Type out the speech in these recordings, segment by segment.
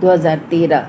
2013,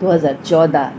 2014,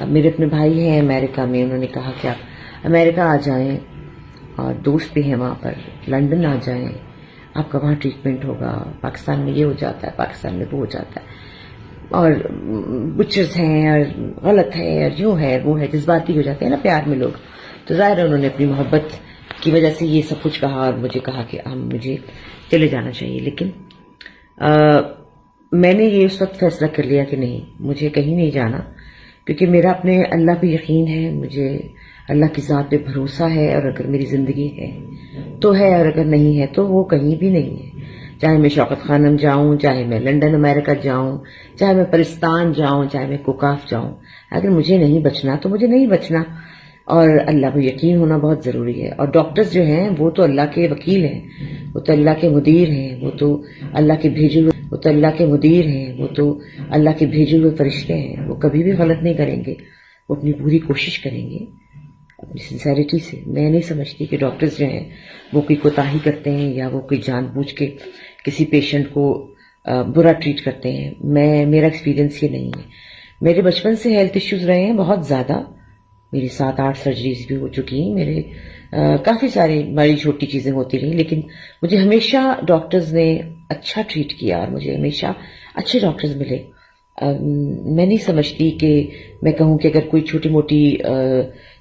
میرے اپنے بھائی ہیں امریکہ میں، انہوں نے کہا کہ آپ امریکہ آ جائیں، اور دوست بھی ہیں وہاں پر، لندن آ جائیں، آپ کا وہاں ٹریٹمنٹ ہوگا، پاکستان میں یہ ہو جاتا ہے، پاکستان میں وہ ہو جاتا ہے، اور بچرز ہیں اور غلط ہے اور یوں ہے وہ ہے، جذباتی ہو جاتے ہیں نا پیار میں لوگ. تو ظاہر ہے انہوں نے اپنی محبت کی وجہ سے یہ سب کچھ کہا اور مجھے کہا کہ مجھے چلے جانا چاہیے. لیکن میں نے یہ اس وقت فیصلہ کر لیا کہ نہیں، مجھے کہیں نہیں جانا، کیونکہ میرا اپنے اللہ پہ یقین ہے، مجھے اللہ کی ذات پہ بھروسہ ہے، اور اگر میری زندگی ہے تو ہے، اور اگر نہیں ہے تو وہ کہیں بھی نہیں ہے. چاہے میں شوکت خانم جاؤں، چاہے میں لنڈن امریکہ جاؤں، چاہے میں پرستان جاؤں، چاہے میں کوکاف جاؤں، اگر مجھے نہیں بچنا تو مجھے نہیں بچنا. اور اللہ پہ یقین ہونا بہت ضروری ہے. اور ڈاکٹرز جو ہیں وہ تو اللہ کے وکیل ہیں، وہ تو اللہ کے مدیر ہیں، وہ تو اللہ کے بھیجے ہوئے وہ تو اللہ کے بھیجے ہوئے فرشتے ہیں. وہ کبھی بھی غلط نہیں کریں گے، وہ اپنی پوری کوشش کریں گے اپنی سنسیریٹی سے. میں نہیں سمجھتی کہ ڈاکٹرز جو ہیں وہ کوئی کوتاہی کرتے ہیں یا وہ کوئی جان بوجھ کے کسی پیشنٹ کو برا ٹریٹ کرتے ہیں. میرا ایکسپیرینس یہ نہیں ہے. میرے بچپن سے ہیلتھ ایشوز رہے ہیں بہت زیادہ، میری 7-8 سرجریز بھی ہو چکی ہیں، میرے کافی ساری بڑی چھوٹی چیزیں ہوتی رہیں، لیکن مجھے ہمیشہ ڈاکٹرز نے اچھا ٹریٹ کیا اور مجھے ہمیشہ اچھے ڈاکٹرز ملے. میں نہیں سمجھتی کہ میں کہوں کہ اگر کوئی چھوٹی موٹی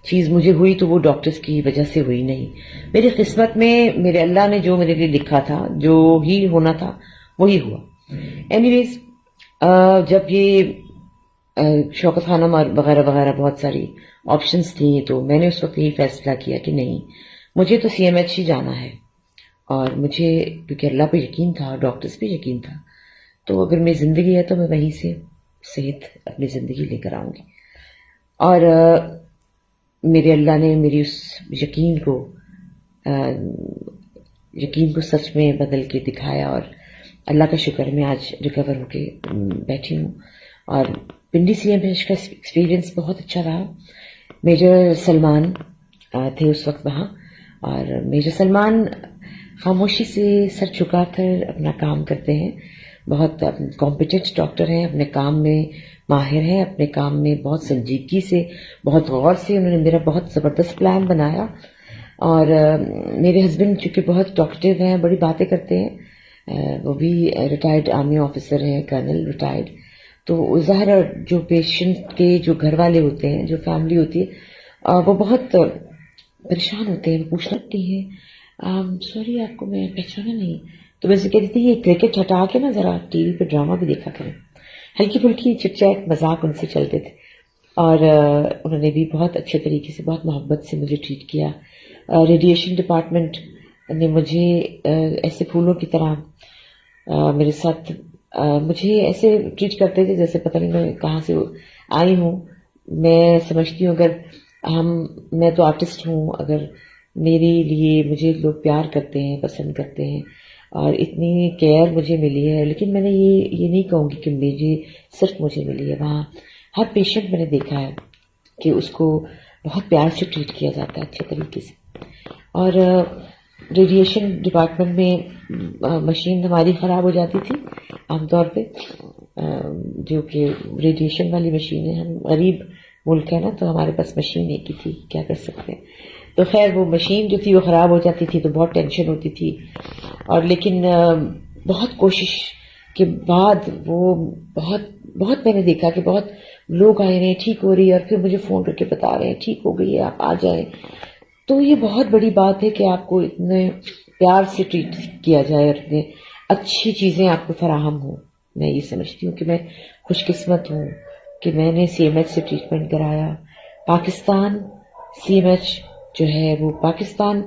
چیز مجھے ہوئی تو وہ ڈاکٹرز کی وجہ سے ہوئی. نہیں، میری قسمت میں میرے اللہ نے جو میرے لیے لکھا تھا، جو ہی ہونا تھا وہی ہوا. اینی ویز جب یہ شوکت خانم اور وغیرہ وغیرہ بہت ساری آپشنز تھیں، تو میں نے اس وقت یہی فیصلہ کیا کہ نہیں، مجھے تو سی ایم ایچ ہی جانا ہے. اور مجھے کیونکہ اللہ پہ یقین تھا اور ڈاکٹرز پہ یقین تھا، تو اگر میری زندگی ہے تو میں وہیں سے صحت اپنی زندگی لے کر آؤں گی. اور میرے اللہ نے میری اس یقین کو سچ میں بدل کے دکھایا، اور اللہ کا شکر میں آج ریکور ہو کے بیٹھی ہوں. اور پنڈی سی ایم ایچ کا ایکسپیرینس بہت اچھا رہا. میجر سلمان تھے اس وقت وہاں، اور میجر سلمان خاموشی سے سر جھکا کر اپنا کام کرتے ہیں. بہت کمپیٹنٹ ڈاکٹر ہیں، اپنے کام میں ماہر ہیں، اپنے کام میں بہت سنجیدگی سے، بہت غور سے انہوں نے میرا بہت زبردست پلان بنایا. اور میرے ہسبینڈ چونکہ بہت ٹاکٹیو ہیں، بڑی باتیں کرتے ہیں، وہ بھی ریٹائرڈ آرمی آفیسر ہیں، کرنل ریٹائرڈ. تو ظاہر ہے جو پیشنٹ کے جو گھر والے ہوتے ہیں، جو فیملی ہوتی ہے، وہ بہت پریشان ہوتے ہیں، پوچھ لگتی ہیں سوری آپ کو میں پہچانا نہیں. تو میں سے کہتی تھی یہ کرکٹ ہٹا کے نا ذرا ٹی وی پہ ڈرامہ بھی دیکھا کریں. ہلکی پھلکی چٹ چیٹ مذاق ان سے چلتے تھے. اور انہوں نے بھی بہت اچھے طریقے سے، بہت محبت سے مجھے ٹریٹ کیا. ریڈیشن ڈپارٹمنٹ نے مجھے ایسے پھولوں کی طرح میرے ساتھ مجھے ایسے ٹریٹ کرتے تھے جیسے پتہ نہیں میں کہاں سے آئی ہوں. میں سمجھتی ہوں اگر میں تو آرٹسٹ ہوں، اگر میرے لیے مجھے لوگ پیار کرتے ہیں، پسند کرتے ہیں، اور اتنی کیئر مجھے ملی ہے. لیکن میں نے یہ نہیں کہوں گی کہ صرف مجھے ملی ہے. وہاں ہر پیشنٹ میں نے دیکھا ہے کہ اس کو بہت پیار سے ٹریٹ کیا جاتا ہے، اچھے طریقے سے. اور ریڈیشن ڈپارٹمنٹ میں مشین ہماری خراب ہو جاتی تھی عام طور پہ، جو کہ ریڈیشن والی مشین ہے. ہم غریب ملک ہے نا، تو ہمارے پاس مشین ایک ہی تھی، کیا کر سکتے ہیں. تو خیر وہ مشین جو تھی وہ خراب ہو جاتی تھی تو بہت ٹینشن ہوتی تھی. اور لیکن بہت کوشش کے بعد وہ بہت میں نے دیکھا کہ بہت لوگ آئے ہیں، ٹھیک ہو رہی ہے، اور پھر مجھے فون کر کے بتا رہے ہیں ٹھیک ہو گئی ہے، آپ آ جائیں. تو یہ بہت بڑی بات ہے کہ آپ کو اتنے پیار سے ٹریٹ کیا جائے اور اتنے اچھی چیزیں آپ کو فراہم ہوں. میں یہ سمجھتی ہوں کہ میں خوش قسمت ہوں کہ میں نے سی ایم ایچ سے ٹریٹمنٹ کرایا. پاکستان سی ایم ایچ جو ہے وہ پاکستان،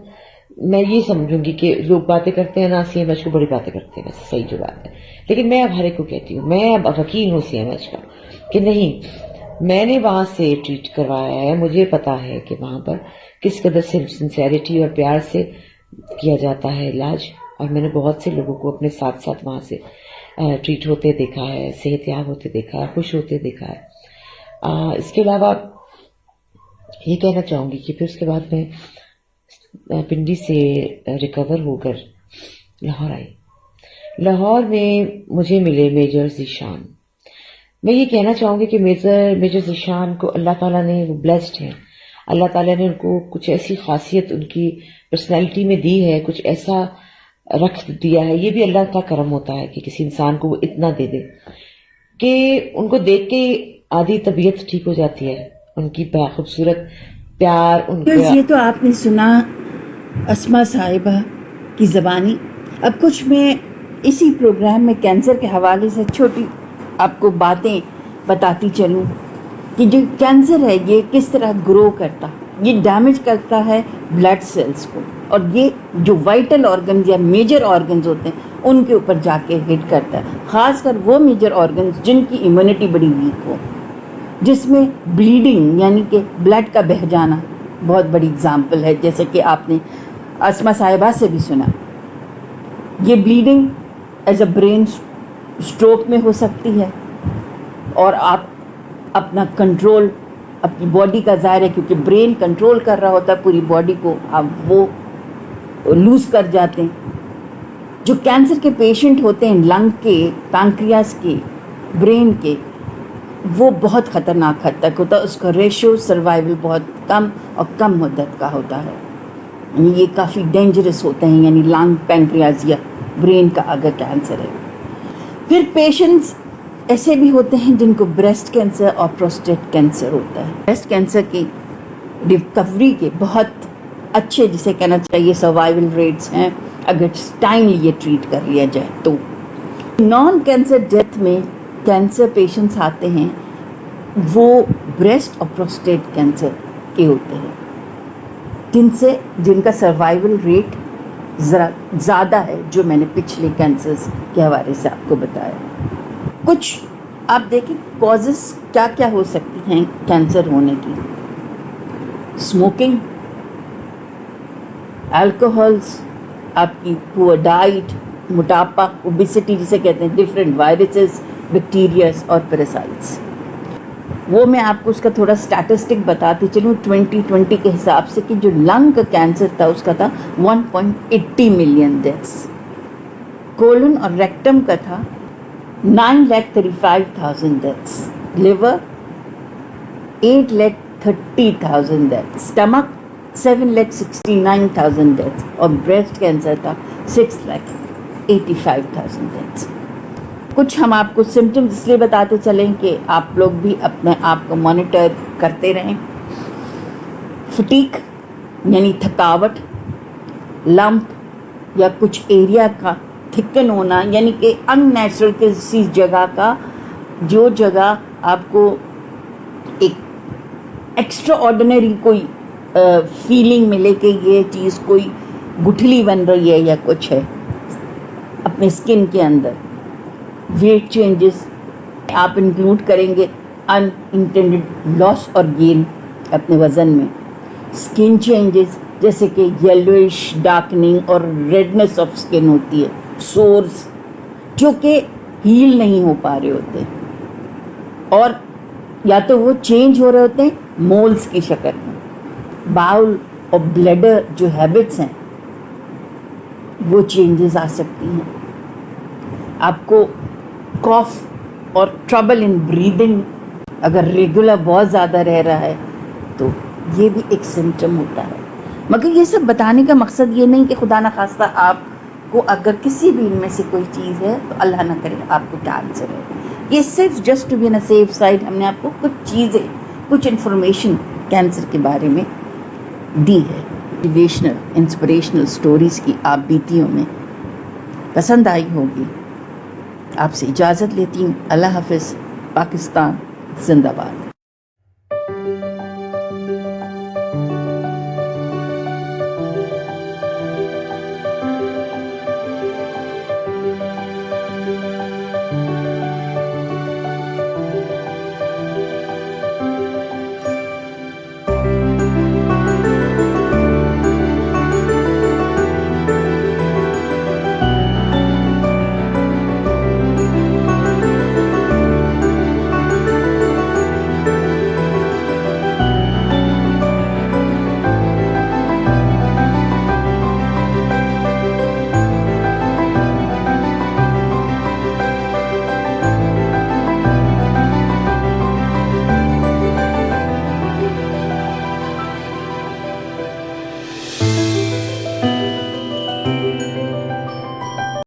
میں یہ سمجھوں گی کہ لوگ باتیں کرتے ہیں نا سی ایم ایچ کو، بڑی باتیں کرتے ہیں، ویسے صحیح جو بات ہے. لیکن میں اب ہر ایک کو کہتی ہوں، میں اب وکیل ہوں سی ایم ایچ کا، کہ نہیں، میں نے وہاں سے ٹریٹ کروایا ہے، مجھے پتا ہے کہ وہاں پر کس قدر سنسیریٹی اور پیار سے کیا جاتا ہے علاج. اور میں نے بہت سے لوگوں کو اپنے ساتھ ساتھ وہاں سے ٹریٹ ہوتے دیکھا ہے، صحت یاب ہوتے دیکھا ہے، خوش ہوتے دیکھا ہے. اس کے علاوہ یہ کہنا چاہوں گی کہ پھر اس کے بعد میں پنڈی سے ریکور ہو کر لاہور آئی. لاہور میں مجھے ملے میجر ذیشان. میں یہ کہنا چاہوں گی کہ میجر ذیشان کو اللہ تعالیٰ نے وہ بلیسڈ ہیں. اللہ تعالیٰ نے ان کو کچھ ایسی خاصیت ان کی پرسنالٹی میں دی ہے, کچھ ایسا رکھ دیا ہے. یہ بھی اللہ کا کرم ہوتا ہے کہ کسی انسان کو وہ اتنا دے دے کہ ان کو دیکھ کے آدھی طبیعت ٹھیک ہو جاتی ہے. ان کی خوبصورت پیار ان کا. یہ تو آپ نے سنا اسما صاحبہ کی زبانی. اب کچھ میں اسی پروگرام میں کینسر کے حوالے سے چھوٹی آپ کو باتیں بتاتی چلوں کہ جو کینسر ہے یہ کس طرح گرو کرتا, یہ ڈیمیج کرتا ہے بلڈ سیلز کو, اور یہ جو وائٹل آرگنز یا میجر آرگنز ہوتے ہیں ان کے اوپر جا کے ہٹ کرتا ہے, خاص کر وہ میجر آرگنز جن کی امیونٹی بڑی ویک ہو, جس میں بلیڈنگ یعنی کہ بلڈ کا بہہ جانا بہت بڑی اگزامپل ہے. جیسے کہ آپ نے اسما صاحبہ سے بھی سنا, یہ bleeding as a brain stroke میں ہو سکتی ہے, اور آپ اپنا کنٹرول اپنی باڈی کا ظاہر ہے کیونکہ برین کنٹرول کر رہا ہوتا ہے پوری باڈی کو, آپ وہ لوز کر جاتے ہیں. جو کینسر کے پیشنٹ ہوتے ہیں لنگ کے, پینکریاس کے, برین کے, وہ بہت خطرناک حد تک ہوتا ہے. اس کا ریشو سروائیول بہت کم اور کم مدت کا ہوتا ہے, یعنی یہ کافی ڈینجرس ہوتے ہیں, یعنی لنگ, پینکریاس یا برین کا اگر کینسر ہے. پھر پیشنٹس ایسے بھی ہوتے ہیں جن کو بریسٹ کینسر اور پروسٹیٹ کینسر ہوتا ہے. بریسٹ کینسر کی ریکوری کے بہت اچھے, جسے کہنا چاہیے سروائیول ریٹس ہیں اگر ٹائملی یہ ٹریٹ کر لیا جائے تو. نان کینسر ڈیتھ میں کینسر پیشنٹس آتے ہیں وہ بریسٹ اور پروسٹیٹ کینسر کے ہوتے ہیں, جن کا سروائیول ریٹ ذرا زیادہ ہے, جو میں نے پچھلے کینسرز کے حوالے سے آپ کو بتایا. کچھ آپ دیکھیں کازز کیا کیا ہو سکتی ہیں کینسر ہونے کی. اسموکنگ, الکوہولس, آپ کی پور ڈائٹ, موٹاپا, اوبیسٹی جسے کہتے ہیں, ڈفرینٹ وائرسز, بیکٹیریاز اور پیراسائٹس. وہ میں آپ کو اس کا تھوڑا اسٹیٹسٹک بتاتی چلوں 2020 کے حساب سے کہ جو لنگ کا کینسر تھا اس کا تھا 1.80 ملین ڈیتھس, کولن اور ریکٹم کا تھا 9,35,000 deaths, liver 8,30,000 deaths, stomach 7,69,000 deaths, اور بریسٹ کینسر تھا 6,85,000 ڈیتھس. کچھ ہم آپ کو سمٹمز اس لیے بتاتے چلیں کہ آپ لوگ بھی اپنے آپ کو مانیٹر کرتے رہیں. فٹیک یعنی تھکاوٹ, لمپ یا کچھ ایریا کا تھکن ہونا, یعنی کہ ان نیچرل کسی جگہ کا, جو جگہ آپ کو ایک ایکسٹرا آرڈینری کوئی فیلنگ ملے کہ یہ چیز کوئی گٹھلی بن رہی ہے یا کچھ ہے اپنے اسکن کے اندر. ویٹ چینجز آپ انکلوڈ کریں گے ان انٹینڈڈ لاس اور گین اپنے وزن میں. اسکن چینجز جیسے کہ یلوئش, ڈارکننگ اور ریڈنس آف اسکن ہوتی ہے. سورز جو کہ ہیل نہیں ہو پا رہے ہوتے, اور یا تو وہ چینج ہو رہے ہوتے ہیں مولز کی شکل میں. باؤل اور بلیڈر جو ہیبٹس ہیں وہ چینجز آ سکتی ہیں. آپ کو کاف اور ٹربل ان بریدنگ اگر ریگولر بہت زیادہ رہ رہا ہے تو یہ بھی ایک سمٹم ہوتا ہے. مگر یہ سب بتانے کا مقصد یہ نہیں کہ خدا نخواستہ آپ کو اگر کسی بھی ان میں سے کوئی چیز ہے تو اللہ نہ کرے آپ کو کینسر ہے. یہ صرف just to be in a safe side ہم نے آپ کو کچھ چیزیں, کچھ انفارمیشن کینسر کے بارے میں دی ہے. موٹیویشنل انسپریشنل سٹوریز کی آپ بیتیوں میں پسند آئی ہوگی. آپ سے اجازت لیتی ہوں. اللہ حافظ. پاکستان زندہ باد.